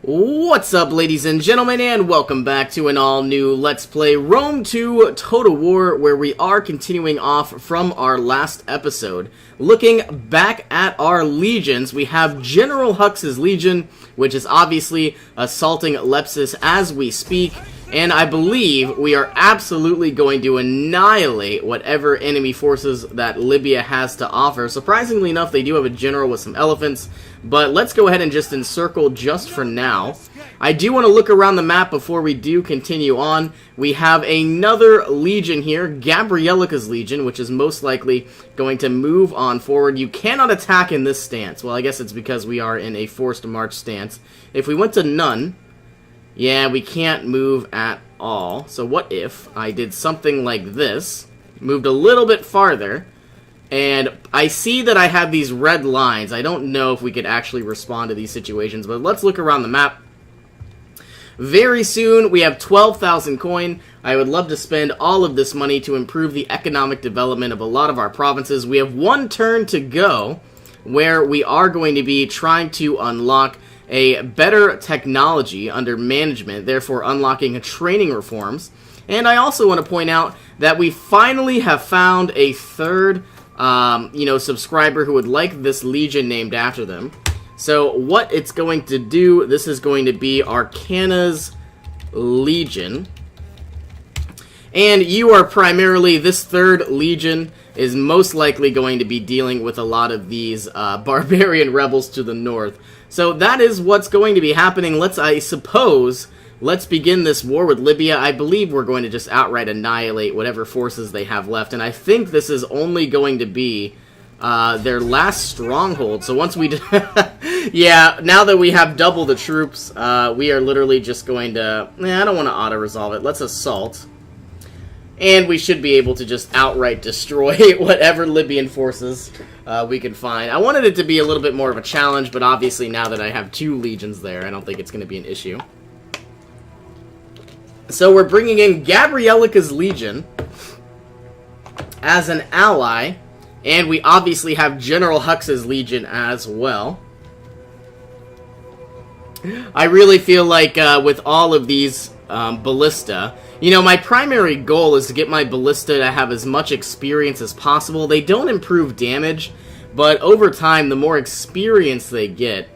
What's up, ladies and gentlemen, and welcome back to an all-new Let's Play Rome 2 Total War, where we are continuing off from our last episode. Looking back at our legions, we have General Hux's legion, which is obviously assaulting Lepsis as we speak, and I believe we are absolutely going to annihilate whatever enemy forces that Libya has to offer. Surprisingly enough, they do have a general with some elephants, but let's go ahead and just encircle just for now. I do want to look around the map before we do continue on. We have another legion here, Gabrielica's legion, which is most likely going to move on forward. You cannot attack in this stance. Well, I guess it's because we are in a forced march stance. If we went to none, yeah, we can't move at all. So what if I did something like this, moved a little bit farther, and I see that I have these red lines. I don't know if we could actually respond to these situations, but let's look around the map. Very soon, we have 12,000 coin. I would love to spend all of this money to improve the economic development of a lot of our provinces. We have one turn to go where we are going to be trying to unlock a better technology under management, therefore unlocking training reforms. And I also want to point out that we finally have found a third subscriber who would like this legion named after them. So what it's going to do, this is going to be Arcana's Legion. And you are primarily, this third legion is most likely going to be dealing with a lot of these barbarian rebels to the north. So that is what's going to be happening. Let's begin this war with Libya. I believe we're going to just outright annihilate whatever forces they have left. And I think this is only going to be their last stronghold. So once we yeah, now that we have double the troops, we are literally just going to... I don't want to auto-resolve it. Let's assault. And we should be able to just outright destroy whatever Libyan forces we can find. I wanted it to be a little bit more of a challenge, but obviously now that I have two legions there, I don't think it's going to be an issue. So we're bringing in Gabrielica's legion as an ally, and we obviously have General Hux's legion as well. I really feel like with all of these ballista, my primary goal is to get my ballista to have as much experience as possible. They don't improve damage, but over time, the more experience they get,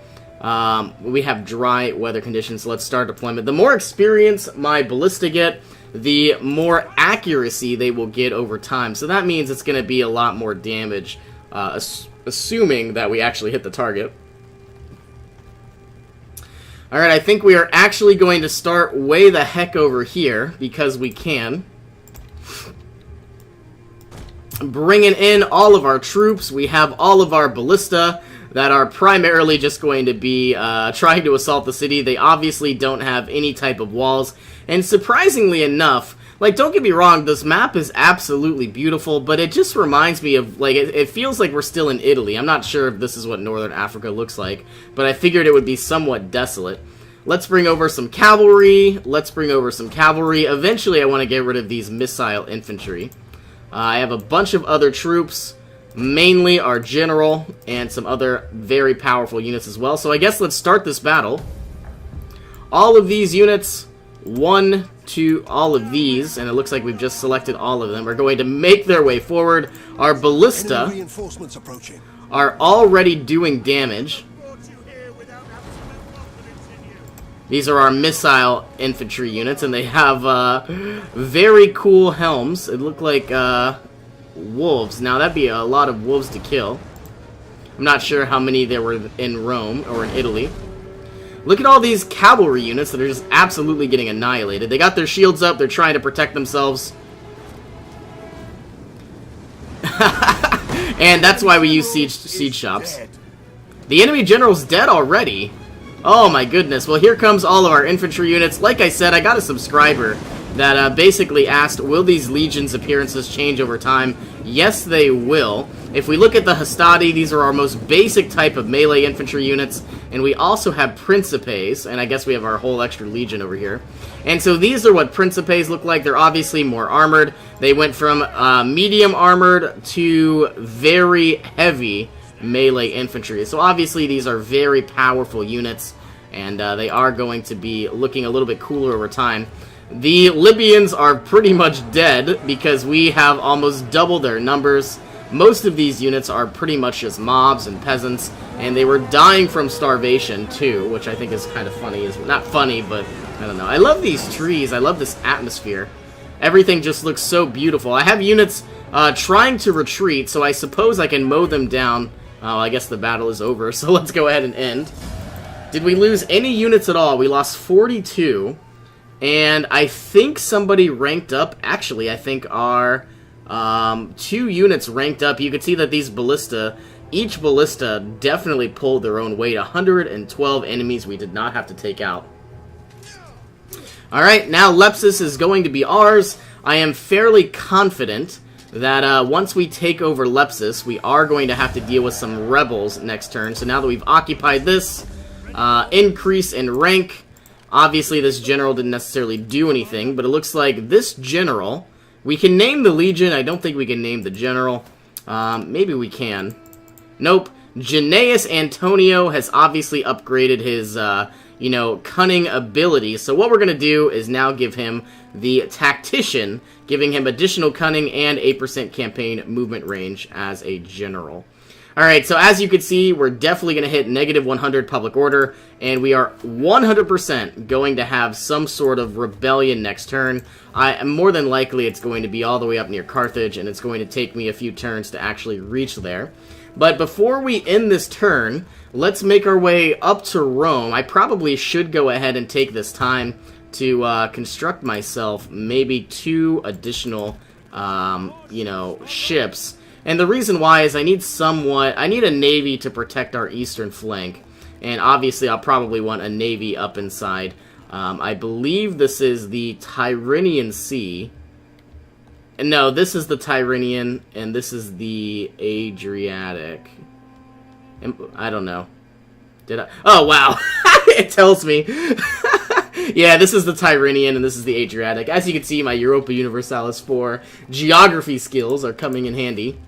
we have dry weather conditions, so let's start deployment. The more experience my ballista get, the more accuracy they will get over time. So that means it's going to be a lot more damage, assuming that we actually hit the target. Alright, I think we are actually going to start way the heck over here, because we can. Bringing in all of our troops, we have all of our ballista that are primarily just going to be trying to assault the city. They obviously don't have any type of walls, and surprisingly enough, don't get me wrong, this map is absolutely beautiful, but it just reminds me of, it feels like we're still in Italy. I'm not sure if this is what Northern Africa looks like, but I figured it would be somewhat desolate. Let's bring over some cavalry. Eventually, I want to get rid of these missile infantry. I have a bunch of other troops, mainly our general, and some other very powerful units as well. So I guess let's start this battle. All of these units, all of these, and it looks like we've just selected all of them, are going to make their way forward. Our ballista are already doing damage. These are our missile infantry units, and they have very cool helms. It looked like wolves. Now, that'd be a lot of wolves to kill. I'm not sure how many there were in Rome or in Italy. Look at all these cavalry units that are just absolutely getting annihilated. They got their shields up. They're trying to protect themselves. And that's why we use siege shops. The enemy general's dead already. Oh my goodness. Well, here comes all of our infantry units. Like I said, I got a subscriber that basically asked, will these legions' appearances change over time? Yes, they will. If we look at the Hastati, these are our most basic type of melee infantry units, and we also have Principes, and I guess we have our whole extra legion over here. And so these are what Principes look like. They're obviously more armored. They went from medium armored to very heavy melee infantry. So obviously these are very powerful units, and they are going to be looking a little bit cooler over time. The Libyans are pretty much dead because we have almost double their numbers. Most of these units are pretty much just mobs and peasants, and they were dying from starvation too, which I think is kind of funny. Is not funny, but I don't know. I love these trees. I love this atmosphere. Everything just looks so beautiful. I have units trying to retreat, so I suppose I can mow them down. Oh, I guess the battle is over, so let's go ahead and end. Did we lose any units at all? We lost 42. And I think somebody ranked up. Actually, I think our 2 units ranked up. You can see that these ballista, each ballista definitely pulled their own weight. 112 enemies we did not have to take out. Alright, now Lepsis is going to be ours. I am fairly confident that once we take over Lepsis, we are going to have to deal with some rebels next turn. So now that we've occupied this, increase in rank. Obviously, this general didn't necessarily do anything, but it looks like this general... We can name the Legion. I don't think we can name the general. Maybe we can. Nope. Janaeus Antonio has obviously upgraded his, cunning ability. So what we're going to do is now give him the Tactician, giving him additional cunning and 8% campaign movement range as a general. Alright, so as you can see, we're definitely going to hit negative 100 public order, and we are 100% going to have some sort of rebellion next turn. More than likely, it's going to be all the way up near Carthage, and it's going to take me a few turns to actually reach there. But before we end this turn, let's make our way up to Rome. I probably should go ahead and take this time to construct myself maybe 2 additional, ships. And the reason why is I need a navy to protect our eastern flank. And obviously I'll probably want a navy up inside. I believe this is the Tyrrhenian Sea. No, this is the Tyrrhenian, and this is the Adriatic. I don't know. Did I? Oh, wow. It tells me. Yeah, this is the Tyrrhenian, and this is the Adriatic. As you can see, my Europa Universalis 4 geography skills are coming in handy.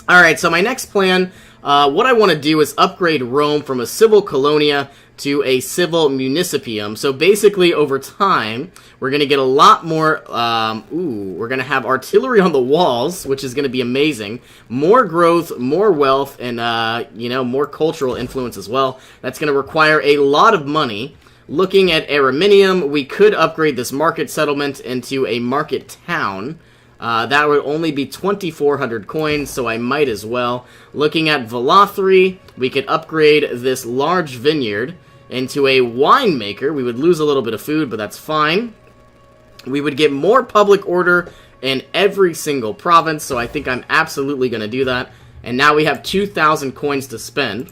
Alright, so my next plan, what I want to do is upgrade Rome from a civil colonia to a civil municipium. So basically, over time, we're going to get a lot more, we're going to have artillery on the walls, which is going to be amazing. More growth, more wealth, and, more cultural influence as well. That's going to require a lot of money. Looking at Araminium, we could upgrade this market settlement into a market town. That would only be 2,400 coins, so I might as well. Looking at Velathri, we could upgrade this large vineyard into a winemaker. We would lose a little bit of food, but that's fine. We would get more public order in every single province, so I think I'm absolutely going to do that. And now we have 2,000 coins to spend.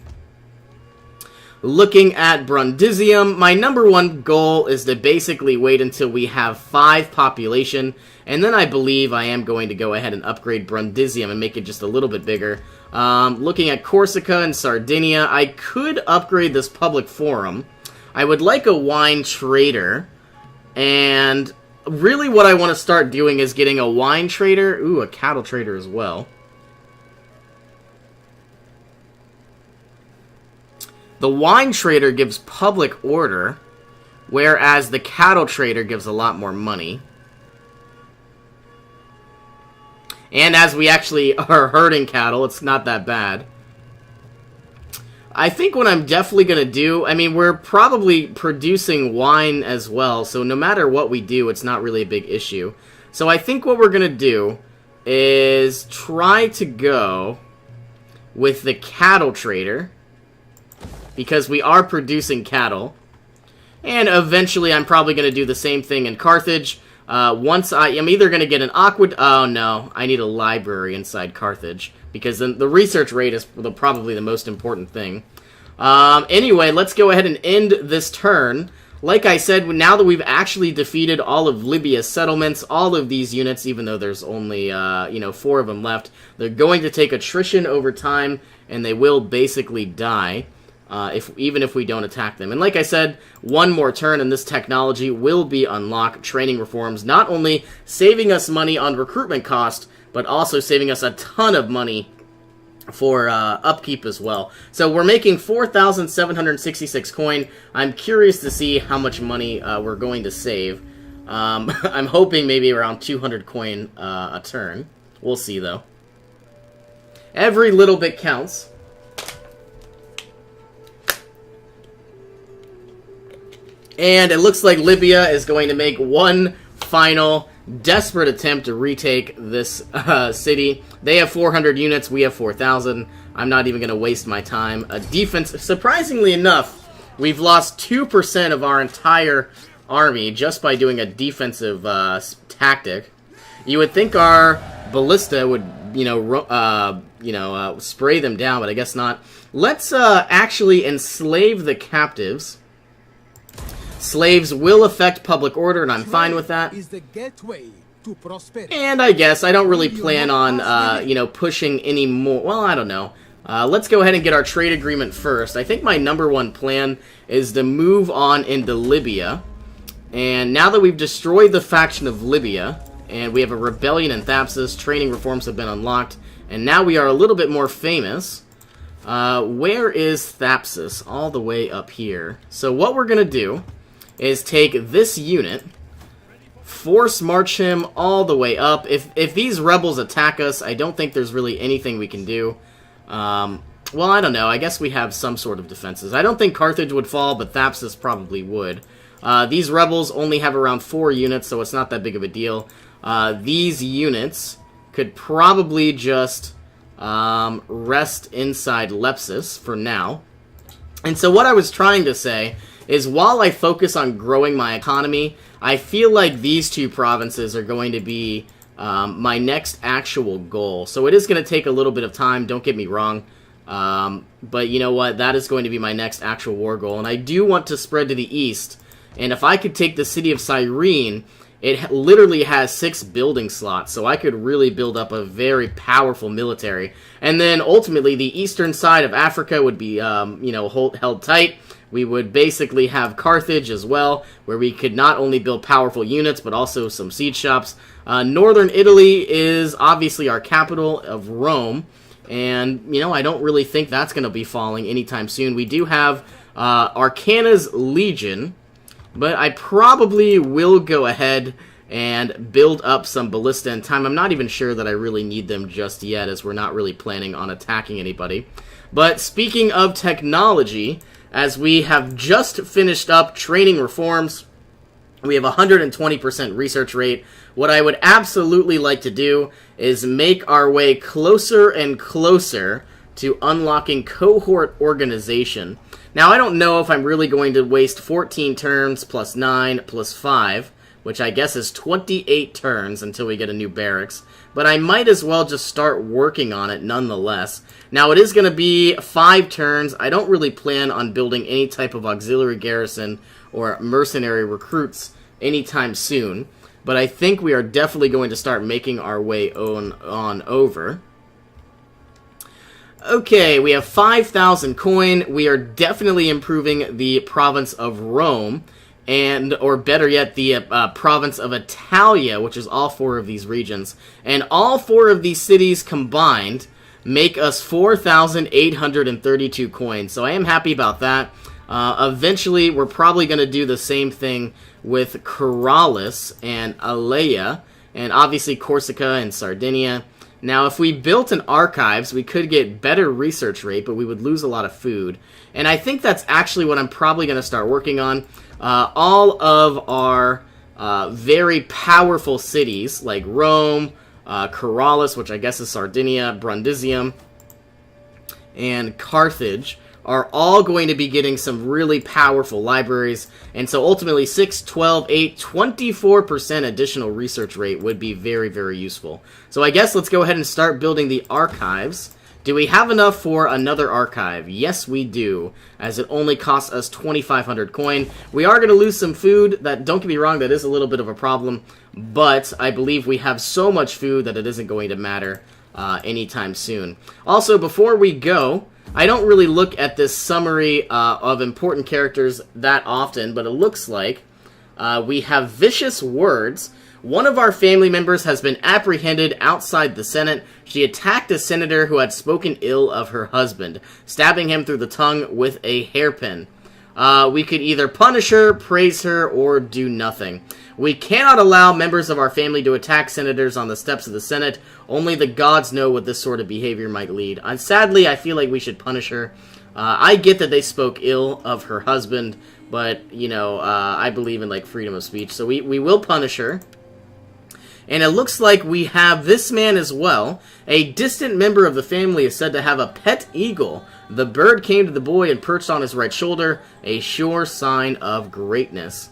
Looking at Brundisium, my number 1 goal is to basically wait until we have 5 population, and then I believe I am going to go ahead and upgrade Brundisium and make it just a little bit bigger. Looking at Corsica and Sardinia, I could upgrade this public forum. I would like a wine trader, and really what I want to start doing is getting a wine trader, a cattle trader as well. The wine trader gives public order, whereas the cattle trader gives a lot more money. And as we actually are herding cattle, it's not that bad. I think what I'm definitely going to do, we're probably producing wine as well, so no matter what we do, it's not really a big issue. So I think what we're going to do is try to go with the cattle trader, because we are producing cattle. And eventually I'm probably going to do the same thing in Carthage. I'm either going to get an aqueduct... Oh, no. I need a library inside Carthage, because the research rate is probably the most important thing. Anyway, let's go ahead and end this turn. Like I said, now that we've actually defeated all of Libya's settlements, all of these units, even though there's only, 4 of them left, they're going to take attrition over time, and they will basically die. Even if we don't attack them. And like I said, one more turn and this technology will be unlocked. Training reforms, not only saving us money on recruitment cost, but also saving us a ton of money for upkeep as well. So we're making 4,766 coin. I'm curious to see how much money we're going to save. I'm hoping maybe around 200 coin a turn. We'll see, though. Every little bit counts. And it looks like Libya is going to make one final desperate attempt to retake this city. They have 400 units, we have 4,000. I'm not even going to waste my time. Defense, surprisingly enough, we've lost 2% of our entire army just by doing a defensive tactic. You would think our ballista would, spray them down, but I guess not. Let's actually enslave the captives. Slaves will affect public order, and I'm fine with that. Is the gateway to prosperity. And I guess I don't really plan on, pushing any more. Well, I don't know. Let's go ahead and get our trade agreement first. I think my #1 plan is to move on into Libya. And now that we've destroyed the faction of Libya, and we have a rebellion in Thapsus, training reforms have been unlocked, and now we are a little bit more famous. Where is Thapsus? All the way up here. So what we're going to do is take this unit, force march him all the way up. If these rebels attack us, I don't think there's really anything we can do. Well, I don't know. I guess we have some sort of defenses. I don't think Carthage would fall, but Thapsus probably would. These rebels only have around 4 units, so it's not that big of a deal. These units could probably just rest inside Lepsus for now. And so what I was trying to say is while I focus on growing my economy, I feel like these 2 provinces are going to be my next actual goal. So it is going to take a little bit of time, don't get me wrong. But you know what? That is going to be my next actual war goal. And I do want to spread to the east. And if I could take the city of Cyrene, it literally has 6 building slots. So I could really build up a very powerful military. And then ultimately the eastern side of Africa would be, held tight. We would basically have Carthage as well, where we could not only build powerful units, but also some siege shops. Northern Italy is obviously our capital of Rome, and, I don't really think that's going to be falling anytime soon. We do have Arcana's Legion, but I probably will go ahead and build up some ballista in time. I'm not even sure that I really need them just yet, as we're not really planning on attacking anybody. But speaking of technology, as we have just finished up training reforms, we have a 120% research rate. What I would absolutely like to do is make our way closer and closer to unlocking cohort organization. Now, I don't know if I'm really going to waste 14 turns plus 9 plus 5, which I guess is 28 turns until we get a new barracks. But I might as well just start working on it nonetheless. Now, it is going to be 5 turns. I don't really plan on building any type of auxiliary garrison or mercenary recruits anytime soon. But I think we are definitely going to start making our way on over. Okay, we have 5,000 coin. We are definitely improving the province of Rome. Or better yet, the province of Italia, which is all 4 of these regions. And all 4 of these cities combined make us 4,832 coins. So I am happy about that. Eventually, we're probably going to do the same thing with Corrales and Alea, and obviously Corsica and Sardinia. Now, if we built an archives, we could get better research rate, but we would lose a lot of food. And I think that's actually what I'm probably going to start working on. All of our very powerful cities, like Rome, Corrales, which I guess is Sardinia, Brundisium, and Carthage, are all going to be getting some really powerful libraries. And so ultimately 6, 12, 8, 24% additional research rate would be very, very useful. So I guess let's go ahead and start building the archives. Do we have enough for another archive? Yes, we do, as it only costs us 2,500 coin. We are going to lose some food. That, don't get me wrong, that is a little bit of a problem, but I believe we have so much food that it isn't going to matter anytime soon. Also, before we go, I don't really look at this summary of important characters that often, but it looks like we have vicious words. One of our family members has been apprehended outside the Senate. She attacked a senator who had spoken ill of her husband, stabbing him through the tongue with a hairpin. We could either punish her, praise her, or do nothing. We cannot allow members of our family to attack senators on the steps of the Senate. Only the gods know what this sort of behavior might lead. Sadly, I feel like we should punish her. I get that they spoke ill of her husband, but, you know, I believe in, like, freedom of speech. So we will punish her. And it looks like we have this man as well. A distant member of the family is said to have a pet eagle. The bird came to the boy and perched on his right shoulder, a sure sign of greatness.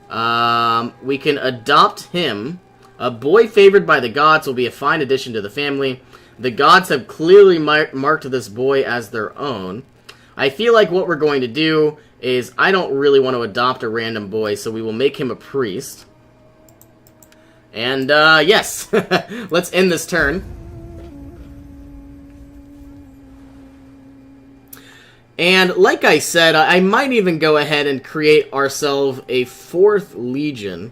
We can adopt him. A boy favored by the gods will be a fine addition to the family. The gods have clearly marked this boy as their own. I feel like what we're going to do is I don't really want to adopt a random boy, so we will make him a priest. And, yes, let's end this turn. And, like I said, I might even go ahead and create ourselves a 4th legion.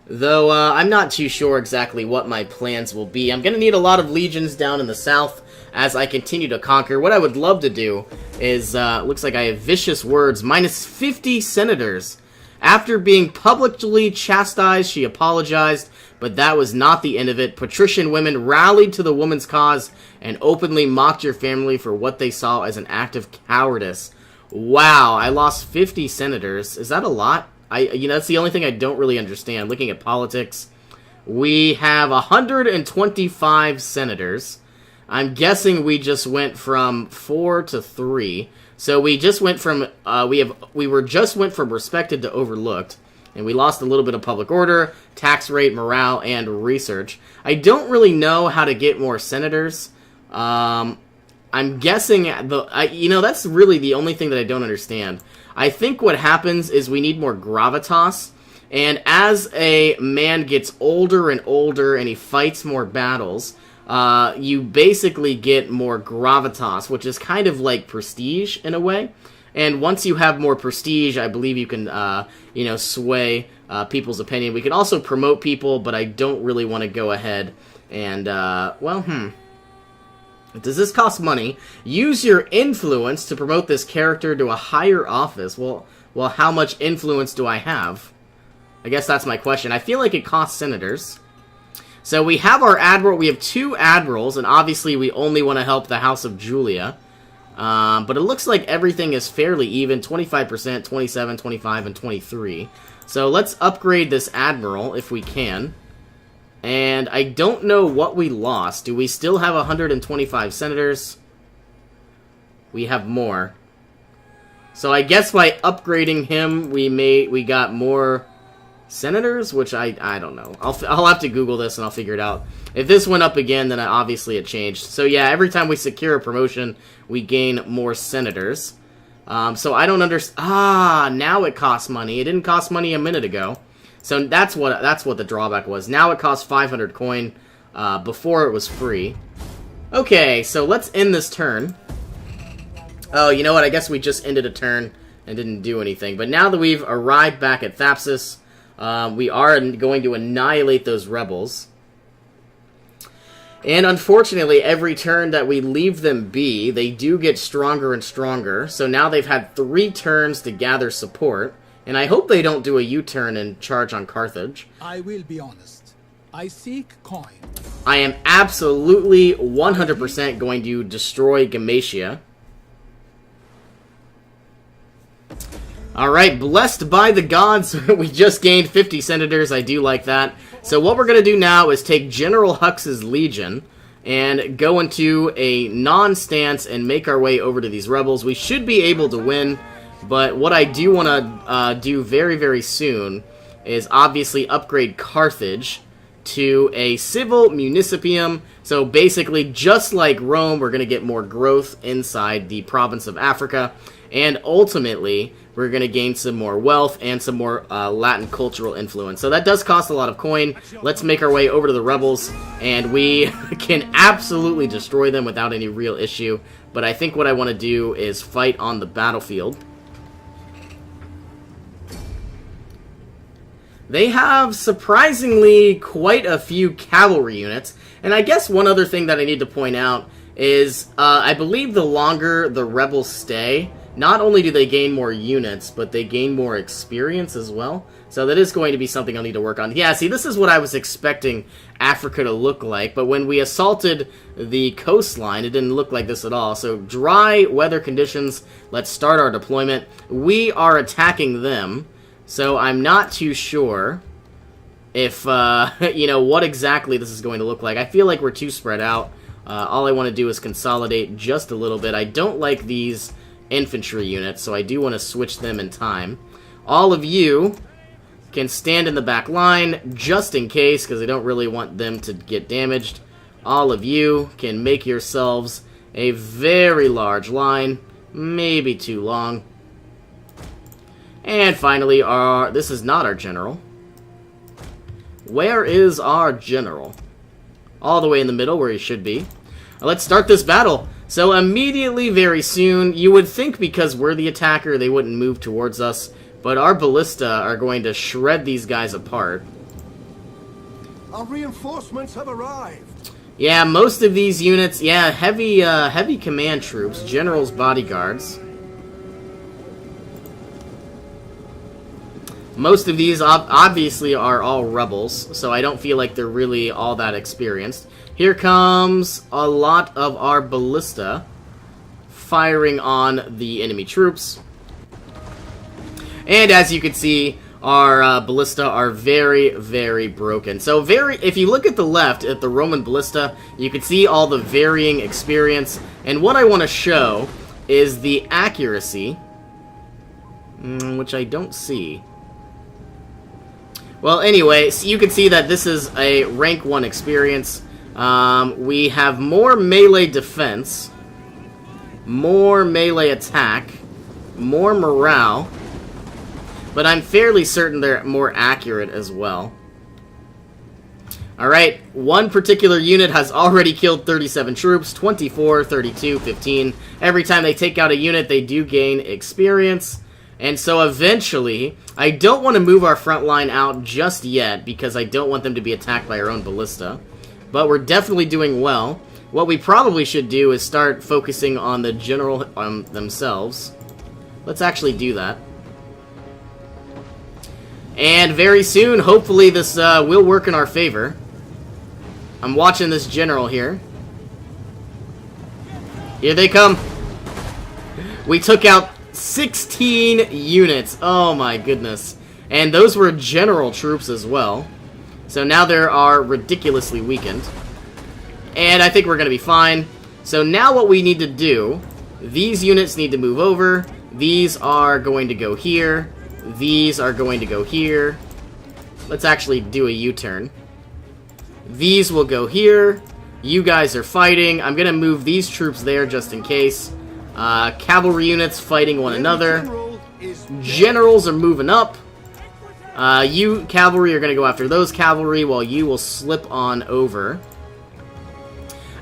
Though, I'm not too sure exactly what my plans will be. I'm gonna need a lot of legions down in the south as I continue to conquer. What I would love to do is, looks like I have vicious words, minus 50 senators. After being publicly chastised, she apologized, but that was not the end of it. Patrician women rallied to the woman's cause and openly mocked your family for what they saw as an act of cowardice. Wow, I lost 50 senators. Is that a lot? That's the only thing I don't really understand. Looking at politics, we have 125 senators. I'm guessing we just went from 4 to 3. So we just went from went from respected to overlooked, and we lost a little bit of public order, tax rate, morale, and research. I don't really know how to get more senators. I'm guessing that's really the only thing that I don't understand. I think what happens is we need more gravitas, and as a man gets older and older and he fights more battles, you basically get more gravitas, which is kind of like prestige in a way. And once you have more prestige, I believe you can, sway people's opinion. We can also promote people, but I don't really want to go ahead and, Does this cost money? Use your influence to promote this character to a higher office. Well, how much influence do I have? I guess that's my question. I feel like it costs senators. So we have our admiral. We have 2 admirals, and obviously we only want to help the House of Julia. But it looks like everything is fairly even. 25%, 27, 25, and 23. So let's upgrade this admiral if we can. And I don't know what we lost. Do we still have 125 senators? We have more. So I guess by upgrading him, we got more senators, which I don't know. I'll have to Google this and I'll figure it out. If this went up again, then obviously it changed. So yeah, every time we secure a promotion, we gain more senators. So I don't understand. Now it costs money. It didn't cost money a minute ago. So that's what the drawback was. Now it costs 500 coin. Before it was free. Okay, so let's end this turn. Oh, you know what? I guess we just ended a turn and didn't do anything. But now that we've arrived back at Thapsus, we are going to annihilate those rebels. And unfortunately, every turn that we leave them be, they do get stronger and stronger. So now they've had 3 turns to gather support. And I hope they don't do a U-turn and charge on Carthage. I will be honest. I seek coin. I am absolutely 100% going to destroy Gamatia. Alright, blessed by the gods, we just gained 50 senators. I do like that. So what we're going to do now is take General Hux's legion and go into a non-stance and make our way over to these rebels. We should be able to win. But what I do want to do very, very soon is obviously upgrade Carthage to a civil municipium. So basically, just like Rome, we're going to get more growth inside the province of Africa. And ultimately, we're going to gain some more wealth and some more Latin cultural influence. So that does cost a lot of coin. Let's make our way over to the rebels, and we can absolutely destroy them without any real issue. But I think what I want to do is fight on the battlefield. they have surprisingly quite a few cavalry units. And I guess one other thing that I need to point out is I believe the longer the rebels stay, not only do they gain more units, but they gain more experience as well. So that is going to be something I'll need to work on. Yeah, see, this is what I was expecting Africa to look like, but when we assaulted the coastline, it didn't look like this at all. So dry weather conditions, let's start our deployment. We are attacking them, so I'm not too sure if, you know, what exactly this is going to look like. I feel like we're too spread out. All I want to do is consolidate just a little bit. I don't like these infantry units, so I do want to switch them in time. All of you can stand in the back line just in case, because I don't really want them to get damaged. All of you can make yourselves a very large line, maybe too long. And finally, this is not our general. Where is our general? All the way in the middle where he should be. Let's start this battle. So immediately, very soon, you would think because we're the attacker, they wouldn't move towards us, but our ballista are going to shred these guys apart. Our reinforcements have arrived. Yeah, most of these units, yeah, heavy command troops, generals, bodyguards. Most of these obviously are all rebels, so I don't feel like they're really all that experienced. Here comes a lot of our ballista firing on the enemy troops. And as you can see, our ballista are very, very broken. So if you look at the left, at the Roman ballista, you can see all the varying experience. And what I want to show is the accuracy, which I don't see. Well, anyway, so you can see that this is a rank 1 experience. We have more melee defense, more melee attack, more morale, but I'm fairly certain they're more accurate as well. Alright, one particular unit has already killed 37 troops, 24, 32, 15. Every time they take out a unit, they do gain experience. And so eventually, I don't want to move our front line out just yet because I don't want them to be attacked by our own ballista. But we're definitely doing well. What we probably should do is start focusing on the general themselves. Let's actually do that. And very soon, hopefully this will work in our favor. I'm watching this general here. Here they come. We took out 16 units. Oh my goodness. And those were general troops as well. So now they are ridiculously weakened. And I think we're going to be fine. So now what we need to do, these units need to move over. These are going to go here. These are going to go here. Let's actually do a U-turn. These will go here. You guys are fighting. I'm going to move these troops there just in case. Cavalry units fighting one another. Generals are moving up. You cavalry are going to go after those cavalry while you will slip on over.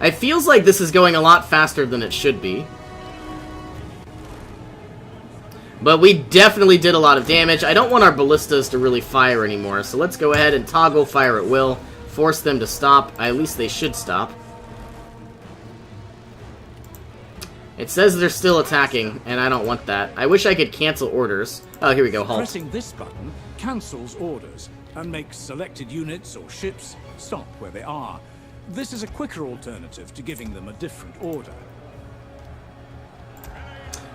It feels like this is going a lot faster than it should be. But we definitely did a lot of damage. I don't want our ballistas to really fire anymore, so let's go ahead and toggle fire at will. Force them to stop. At least they should stop. It says they're still attacking, and I don't want that. I wish I could cancel orders. Oh, here we go, halt. Pressing this button cancels orders and makes selected units or ships stop where they are. This is a quicker alternative to giving them a different order.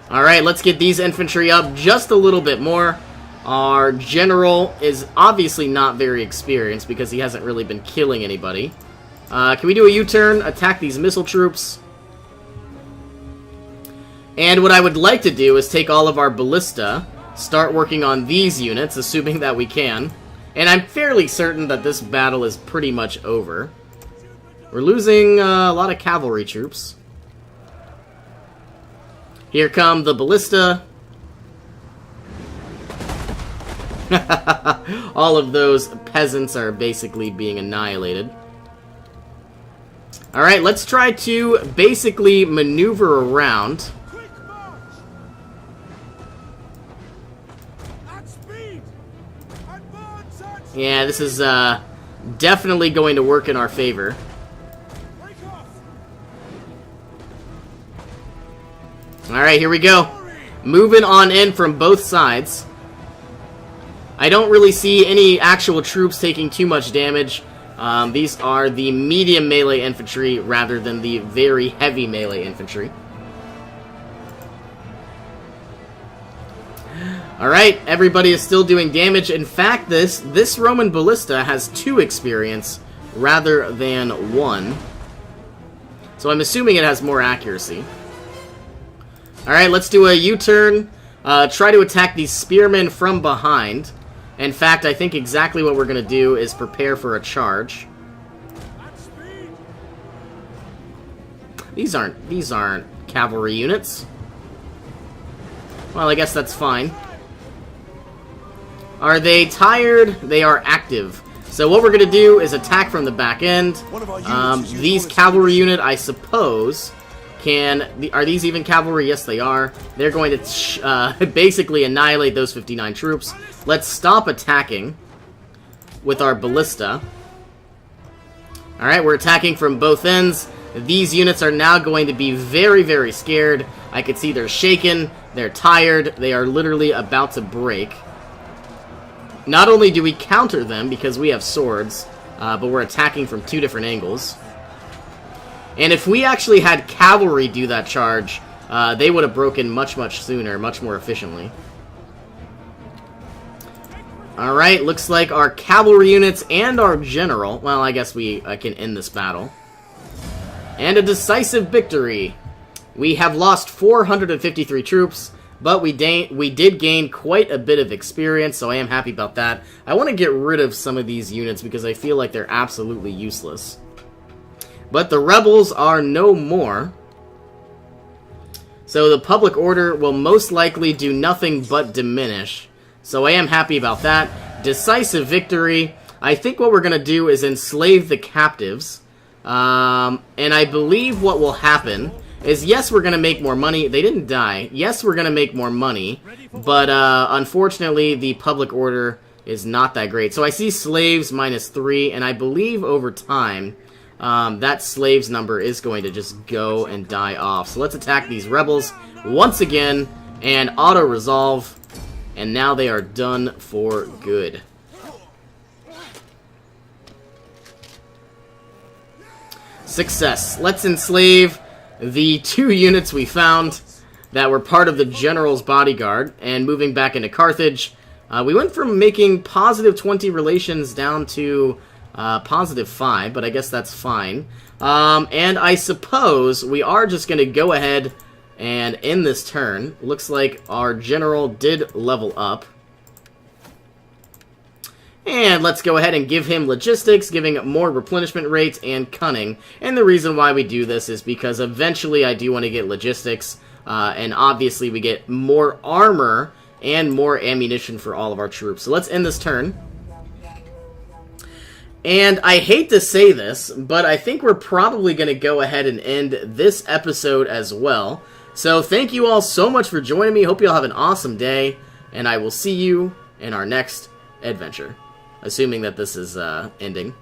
Alright, let's get these infantry up just a little bit more. Our general is obviously not very experienced because he hasn't really been killing anybody. Can we do a U-turn? Attack these missile troops. And what I would like to do is take all of our ballista, start working on these units, assuming that we can. And I'm fairly certain that this battle is pretty much over. We're losing a lot of cavalry troops. Here come the ballista. All of those peasants are basically being annihilated. Alright, let's try to basically maneuver around. At speed! Advance! Yeah, this is definitely going to work in our favor. Alright, here we go. Moving on in from both sides. I don't really see any actual troops taking too much damage. These are the medium melee infantry rather than the very heavy melee infantry. Alright, everybody is still doing damage. In fact, this Roman Ballista has 2 experience rather than 1. So I'm assuming it has more accuracy. Alright, let's do a U-turn. Try to attack these spearmen from behind. In fact, I think exactly what we're going to do is prepare for a charge. These aren't cavalry units. Well, I guess that's fine. Are they tired? They are active. So what we're going to do is attack from the back end. These cavalry unit, I suppose, are these even cavalry? Yes, they are. They're going to basically annihilate those 59 troops. Let's stop attacking with our ballista. Alright, we're attacking from both ends. These units are now going to be very, very scared. I can see they're shaken. They're tired. They are literally about to break. Not only do we counter them because we have swords, but we're attacking from 2 different angles. And if we actually had cavalry do that charge, they would have broken much, much sooner, much more efficiently. Alright, looks like our cavalry units and our general... Well, I guess I can end this battle. And a decisive victory! We have lost 453 troops, but we did gain quite a bit of experience, so I am happy about that. I want to get rid of some of these units because I feel like they're absolutely useless. But the rebels are no more. So the public order will most likely do nothing but diminish. So I am happy about that. Decisive victory. I think what we're going to do is enslave the captives. And I believe what will happen is, yes, we're going to make more money. They didn't die. Yes, we're going to make more money. But unfortunately, the public order is not that great. So I see slaves -3, and I believe over time... that slaves number is going to just go and die off. So let's attack these rebels once again and auto-resolve. And now they are done for good. Success. Let's enslave the 2 units we found that were part of the general's bodyguard. And moving back into Carthage, we went from making +20 relations down to... +5, but I guess that's fine. And I suppose we are just going to go ahead and end this turn. Looks like our general did level up. And let's go ahead and give him logistics, giving more replenishment rates and cunning. And the reason why we do this is because eventually I do want to get logistics. And obviously we get more armor and more ammunition for all of our troops. So let's end this turn. And I hate to say this, but I think we're probably going to go ahead and end this episode as well. So thank you all so much for joining me. Hope you all have an awesome day, and I will see you in our next adventure. Assuming that this is ending.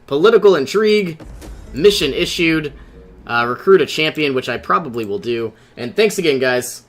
Political intrigue, mission issued, recruit a champion, which I probably will do. And thanks again, guys.